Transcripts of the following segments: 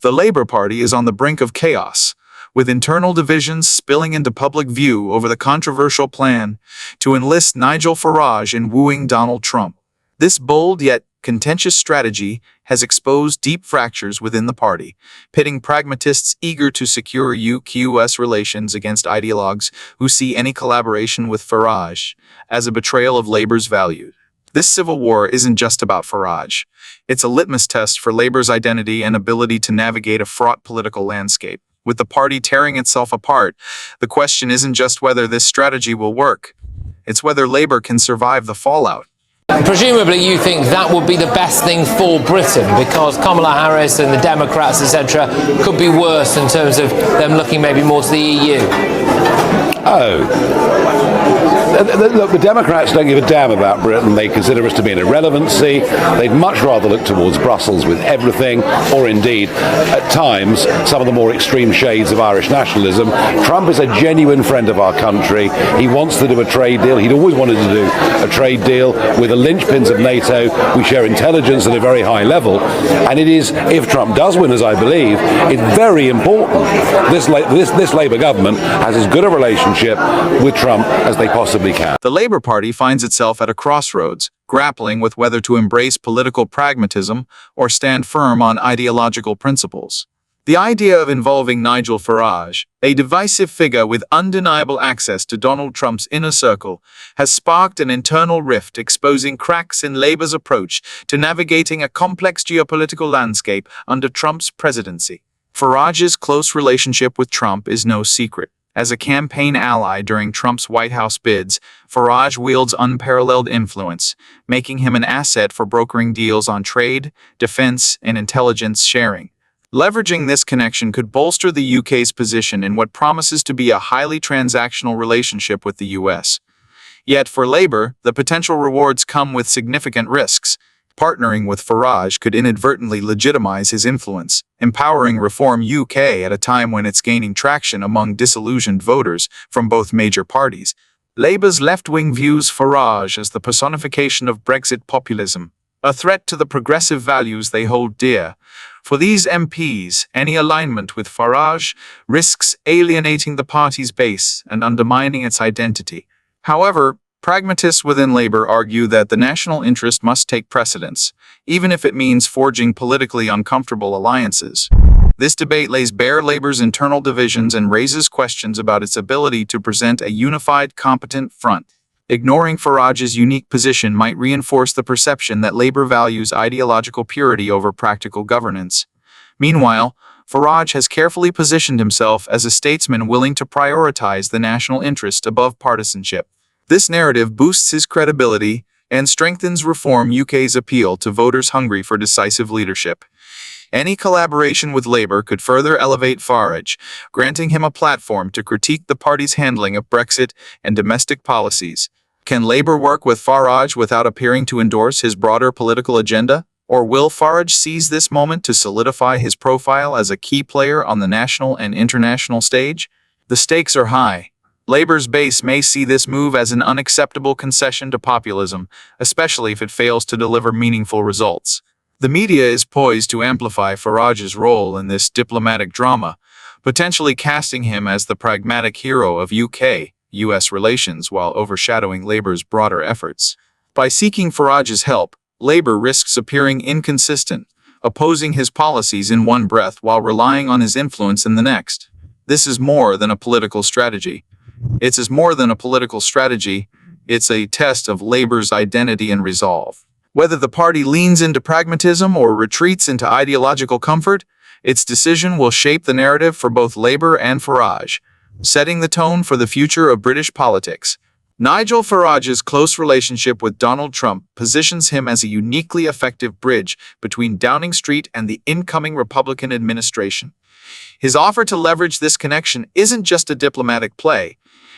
The Labour Party is on the brink of chaos, with internal divisions spilling into public view over the controversial plan to enlist Nigel Farage in wooing Donald Trump. This bold yet contentious strategy has exposed deep fractures within the party, pitting pragmatists eager to secure UK-US relations against ideologues who see any collaboration with Farage as a betrayal of Labour's values. This civil war isn't just about Farage. It's a litmus test for Labour's identity and ability to navigate a fraught political landscape. With the party tearing itself apart, the question isn't just whether this strategy will work. It's whether Labour can survive the fallout. Presumably you think that would be the best thing for Britain, because Kamala Harris and the Democrats, etc., could be worse in terms of them looking maybe more to the EU. Look, the Democrats don't give a damn about Britain. They consider us to be an irrelevancy. They'd much rather look towards Brussels with everything, or indeed, at times, some of the more extreme shades of Irish nationalism. Trump is a genuine friend of our country. He wants to do a trade deal. He'd always wanted to do a trade deal with the linchpins of NATO. We share intelligence at a very high level. And it is, if Trump does win, as I believe, it's very important. This Labour government has as good a relationship with Trump as they possibly can. The Labour Party finds itself at a crossroads, grappling with whether to embrace political pragmatism or stand firm on ideological principles. The idea of involving Nigel Farage, a divisive figure with undeniable access to Donald Trump's inner circle, has sparked an internal rift, exposing cracks in Labour's approach to navigating a complex geopolitical landscape under Trump's presidency. Farage's close relationship with Trump is no secret. As a campaign ally during Trump's White House bids, Farage wields unparalleled influence, making him an asset for brokering deals on trade, defense, and intelligence sharing. Leveraging this connection could bolster the UK's position in what promises to be a highly transactional relationship with the US. Yet for Labour, the potential rewards come with significant risks. Partnering with Farage could inadvertently legitimize his influence, empowering Reform UK at a time when it's gaining traction among disillusioned voters from both major parties. Labour's left-wing views Farage as the personification of Brexit populism, a threat to the progressive values they hold dear. For these MPs, any alignment with Farage risks alienating the party's base and undermining its identity. However, pragmatists within Labour argue that the national interest must take precedence, even if it means forging politically uncomfortable alliances. This debate lays bare Labour's internal divisions and raises questions about its ability to present a unified, competent front. Ignoring Farage's unique position might reinforce the perception that Labour values ideological purity over practical governance. Meanwhile, Farage has carefully positioned himself as a statesman willing to prioritize the national interest above partisanship. This narrative boosts his credibility and strengthens Reform UK's appeal to voters hungry for decisive leadership. Any collaboration with Labour could further elevate Farage, granting him a platform to critique the party's handling of Brexit and domestic policies. Can Labour work with Farage without appearing to endorse his broader political agenda? Or will Farage seize this moment to solidify his profile as a key player on the national and international stage? The stakes are high. Labour's base may see this move as an unacceptable concession to populism, especially if it fails to deliver meaningful results. The media is poised to amplify Farage's role in this diplomatic drama, potentially casting him as the pragmatic hero of UK-US relations while overshadowing Labour's broader efforts. By seeking Farage's help, Labour risks appearing inconsistent, opposing his policies in one breath while relying on his influence in the next. This is more than a political strategy. It's a test of Labour's identity and resolve. Whether the party leans into pragmatism or retreats into ideological comfort, its decision will shape the narrative for both Labour and Farage, setting the tone for the future of British politics. Nigel Farage's close relationship with Donald Trump positions him as a uniquely effective bridge between Downing Street and the incoming Republican administration. His offer to leverage this connection isn't just a diplomatic play,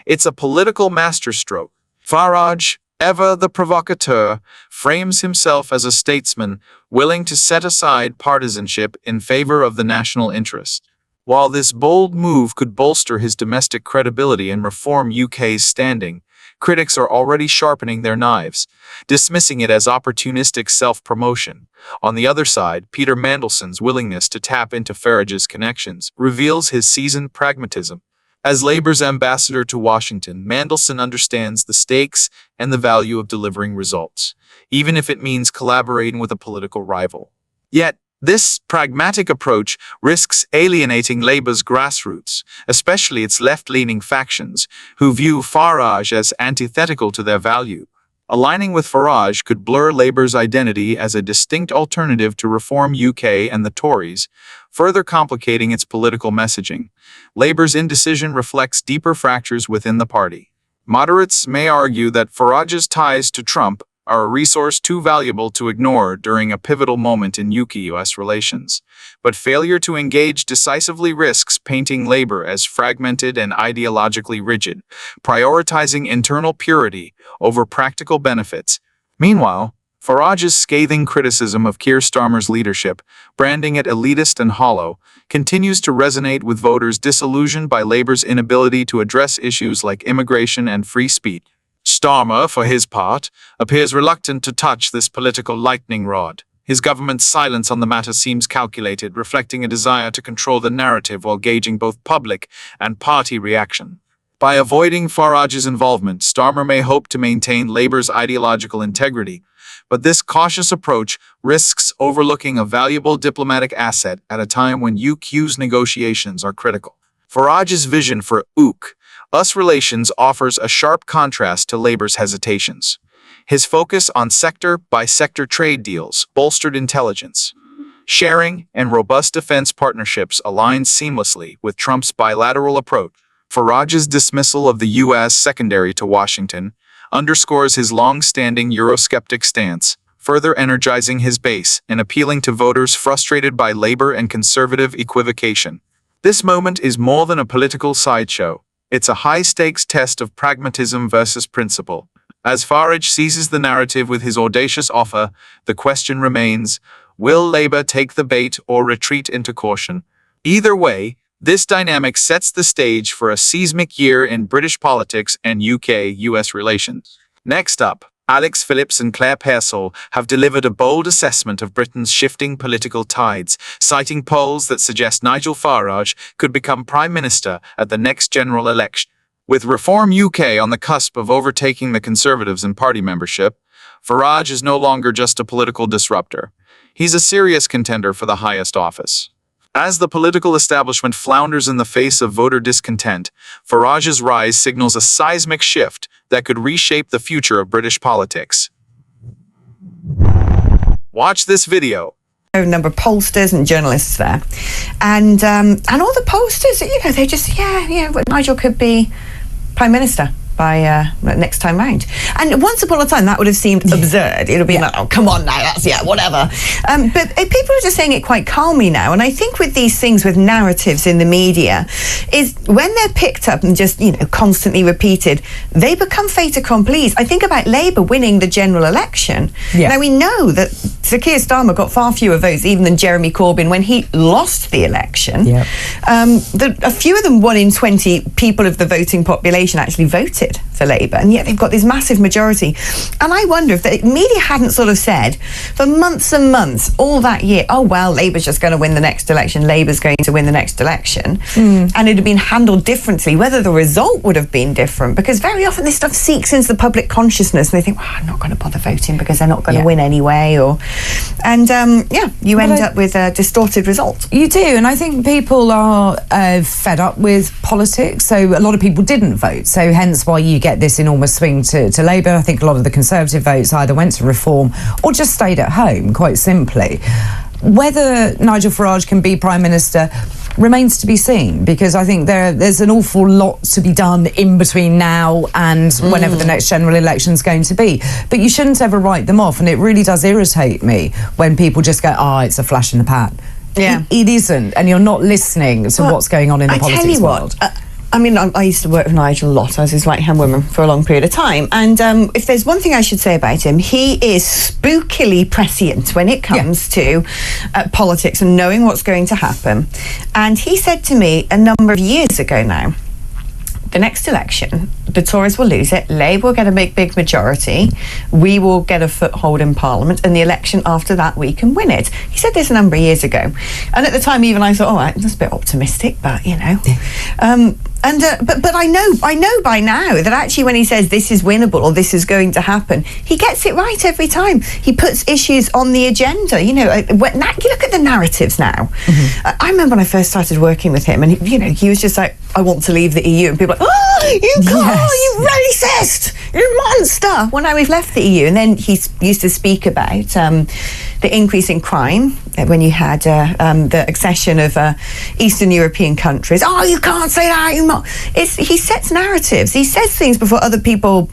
it's a political masterstroke. Farage, ever the provocateur, frames himself as a statesman willing to set aside partisanship in favor of the national interest. While this bold move could bolster his domestic credibility and reform UK's standing, critics are already sharpening their knives, dismissing it as opportunistic self-promotion. On the other side, Peter Mandelson's willingness to tap into Farage's connections reveals his seasoned pragmatism. As Labour's ambassador to Washington, Mandelson understands the stakes and the value of delivering results, even if it means collaborating with a political rival. Yet, this pragmatic approach risks alienating Labour's grassroots, especially its left-leaning factions, who view Farage as antithetical to their value. Aligning with Farage could blur Labour's identity as a distinct alternative to Reform UK and the Tories, further complicating its political messaging. Labour's indecision reflects deeper fractures within the party. Moderates may argue that Farage's ties to Trump are a resource too valuable to ignore during a pivotal moment in UK-US relations, but failure to engage decisively risks painting Labour as fragmented and ideologically rigid, prioritizing internal purity over practical benefits. Meanwhile, Farage's scathing criticism of Keir Starmer's leadership, branding it elitist and hollow, continues to resonate with voters disillusioned by Labour's inability to address issues like immigration and free speech. Starmer, for his part, appears reluctant to touch this political lightning rod. His government's silence on the matter seems calculated, reflecting a desire to control the narrative while gauging both public and party reaction. By avoiding Farage's involvement, Starmer may hope to maintain Labour's ideological integrity, but this cautious approach risks overlooking a valuable diplomatic asset at a time when UK's negotiations are critical. Farage's vision for UK-US relations offers a sharp contrast to Labour's hesitations. His focus on sector-by-sector trade deals, bolstered intelligence sharing, and robust defense partnerships aligns seamlessly with Trump's bilateral approach. Farage's dismissal of the U.S. secondary to Washington underscores his long-standing Eurosceptic stance, further energizing his base and appealing to voters frustrated by Labour and conservative equivocation. This moment is more than a political sideshow. It's a high-stakes test of pragmatism versus principle. As Farage seizes the narrative with his audacious offer, the question remains, will Labour take the bait or retreat into caution? Either way, this dynamic sets the stage for a seismic year in British politics and UK-US relations. Next up, Alex Phillips and Claire Pearsall have delivered a bold assessment of Britain's shifting political tides, citing polls that suggest Nigel Farage could become Prime Minister at the next general election. With Reform UK on the cusp of overtaking the Conservatives in party membership, Farage is no longer just a political disruptor. He's a serious contender for the highest office. As the political establishment flounders in the face of voter discontent, Farage's rise signals a seismic shift that could reshape the future of British politics. Watch this video. A number of pollsters and journalists there, and all the pollsters, they just Nigel could be Prime Minister by next time round. And once upon a time, that would have seemed absurd. It would have been like, oh, come on now, that's, whatever. But people are just saying it quite calmly now. And I think with these things, with narratives in the media, is when they're picked up and just, constantly repeated, they become fait accompli. I think about Labour winning the general election. Yeah. Now, we know that Sir Keir Starmer got far fewer votes even than Jeremy Corbyn when he lost the election. Yeah. A few of them, 1 in 20 people of the voting population actually voted for Labour, and yet they've got this massive majority. And I wonder if the media hadn't sort of said for months and months all that year, oh well, Labour's just going to win the next election, Labour's going to win the next election, and it had been handled differently, whether the result would have been different, because very often this stuff seeps into the public consciousness and they think, well, I'm not going to bother voting because they're not going to win anyway, you end up with a distorted result. You do, and I think people are fed up with politics, so a lot of people didn't vote, so hence why you get this enormous swing to Labour. I think a lot of the Conservative votes either went to Reform or just stayed at home, quite simply. Whether Nigel Farage can be Prime Minister remains to be seen, because I think there's an awful lot to be done in between now and whenever the next general election's going to be. But you shouldn't ever write them off, and it really does irritate me when people just go, it's a flash in the pan. Yeah. It isn't, and you're not listening to what's going on in the politics world. I mean, I used to work with Nigel a lot. I was his right-hand woman for a long period of time. And if there's one thing I should say about him, he is spookily prescient when it comes to politics and knowing what's going to happen. And he said to me a number of years ago now, the next election, the Tories will lose it, Labour will get a big majority, we will get a foothold in Parliament, and the election after that we can win it. He said this a number of years ago. And at the time even I thought, that's a bit optimistic, but you know. But I know by now that actually when he says this is winnable or this is going to happen, he gets it right every time. He puts issues on the agenda. You know, you look at the narratives now. I remember when I first started working with him, and he was just like, I want to leave the EU, and people were like, oh, you can't, you racist, you monster. Well, now we've left the EU, and then he used to speak about the increase in crime when you had the accession of Eastern European countries. Oh, you can't say that. He sets narratives. He says things before other people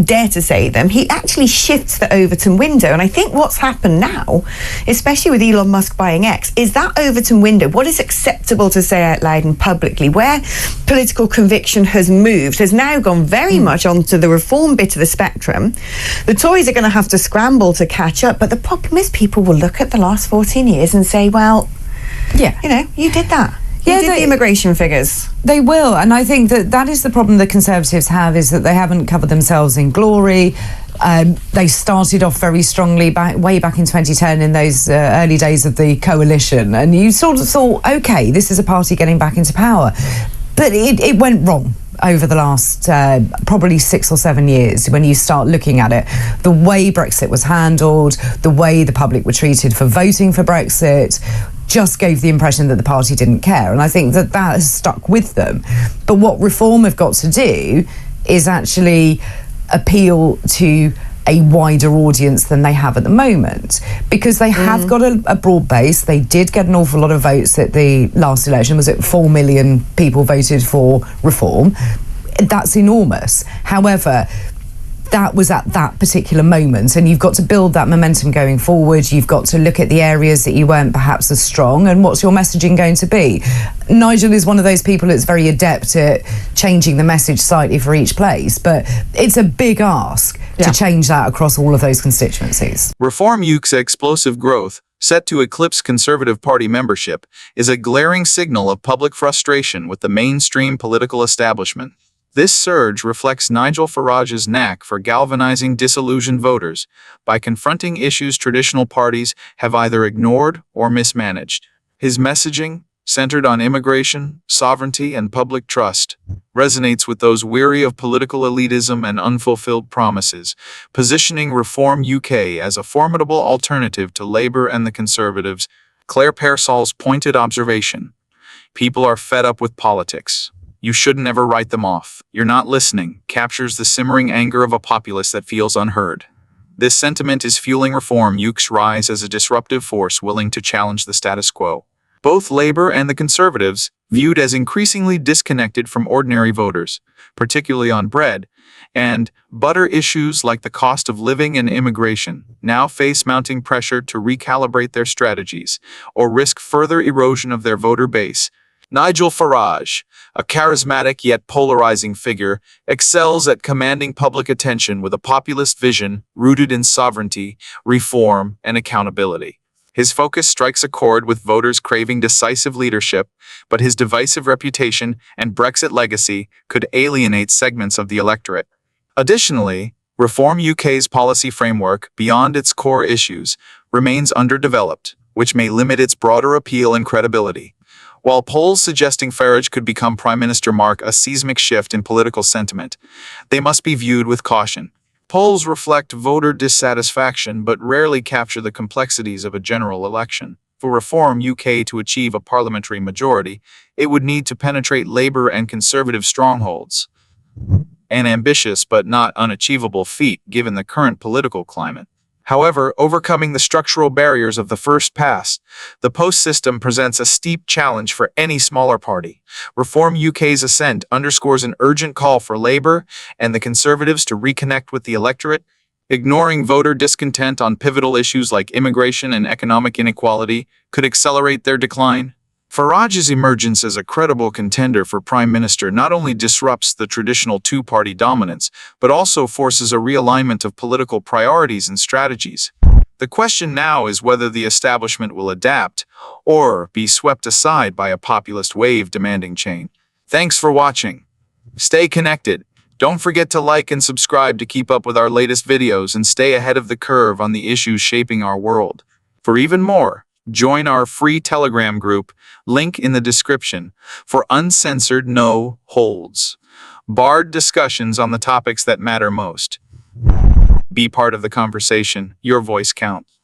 dare to say them. He actually shifts the Overton window. And I think what's happened now, especially with Elon Musk buying X, is that Overton window, what is acceptable to say out loud and publicly, where political conviction has moved, has now gone very much onto the reform bit of the spectrum. The Tories are going to have to scramble to catch up. But the problem is people will look at the last 14 years and say, well, you did that. You did the immigration figures. They will, and I think that is the problem the Conservatives have, is that they haven't covered themselves in glory. They started off very strongly way back in 2010 in those early days of the coalition, and you sort of thought, okay, this is a party getting back into power. But it went wrong over the last probably 6 or 7 years when you start looking at it. The way Brexit was handled, the way the public were treated for voting for Brexit, just gave the impression that the party didn't care. And I think that has stuck with them. But what Reform have got to do is actually appeal to a wider audience than they have at the moment, because they have got a broad base. They did get an awful lot of votes at the last election. Was it 4 million people voted for Reform? That's enormous. However, that was at that particular moment, and you've got to build that momentum going forward. You've got to look at the areas that you weren't perhaps as strong, and what's your messaging going to be? Nigel is one of those people that's very adept at changing the message slightly for each place, but it's a big ask to change that across all of those constituencies. Reform UK's explosive growth, set to eclipse Conservative Party membership, is a glaring signal of public frustration with the mainstream political establishment. This surge reflects Nigel Farage's knack for galvanizing disillusioned voters by confronting issues traditional parties have either ignored or mismanaged. His messaging, centered on immigration, sovereignty, and public trust, resonates with those weary of political elitism and unfulfilled promises, positioning Reform UK as a formidable alternative to Labour and the Conservatives. Claire Pearsall's pointed observation: people are fed up with politics. You should never write them off. You're not listening, captures the simmering anger of a populace that feels unheard. This sentiment is fueling Reform UK's rise as a disruptive force willing to challenge the status quo. Both Labour and the Conservatives, viewed as increasingly disconnected from ordinary voters, particularly on bread and butter issues like the cost of living and immigration, now face mounting pressure to recalibrate their strategies or risk further erosion of their voter base. Nigel Farage, a charismatic yet polarizing figure, excels at commanding public attention with a populist vision rooted in sovereignty, reform, and accountability. His focus strikes a chord with voters craving decisive leadership, but his divisive reputation and Brexit legacy could alienate segments of the electorate. Additionally, Reform UK's policy framework, beyond its core issues, remains underdeveloped, which may limit its broader appeal and credibility. While polls suggesting Farage could become Prime Minister mark a seismic shift in political sentiment, they must be viewed with caution. Polls reflect voter dissatisfaction but rarely capture the complexities of a general election. For Reform UK to achieve a parliamentary majority, it would need to penetrate Labour and Conservative strongholds. An ambitious but not unachievable feat given the current political climate. However, overcoming the structural barriers of the first pass, the post system presents a steep challenge for any smaller party. Reform UK's ascent underscores an urgent call for Labour and the Conservatives to reconnect with the electorate. Ignoring voter discontent on pivotal issues like immigration and economic inequality could accelerate their decline. Farage's emergence as a credible contender for prime minister not only disrupts the traditional two-party dominance, but also forces a realignment of political priorities and strategies. The question now is whether the establishment will adapt or be swept aside by a populist wave demanding change. Thanks for watching. Stay connected. Don't forget to like and subscribe to keep up with our latest videos and stay ahead of the curve on the issues shaping our world. For even more, join our free Telegram group, link in the description, for uncensored, no-holds barred discussions on the topics that matter most. Be part of the conversation. Your voice counts.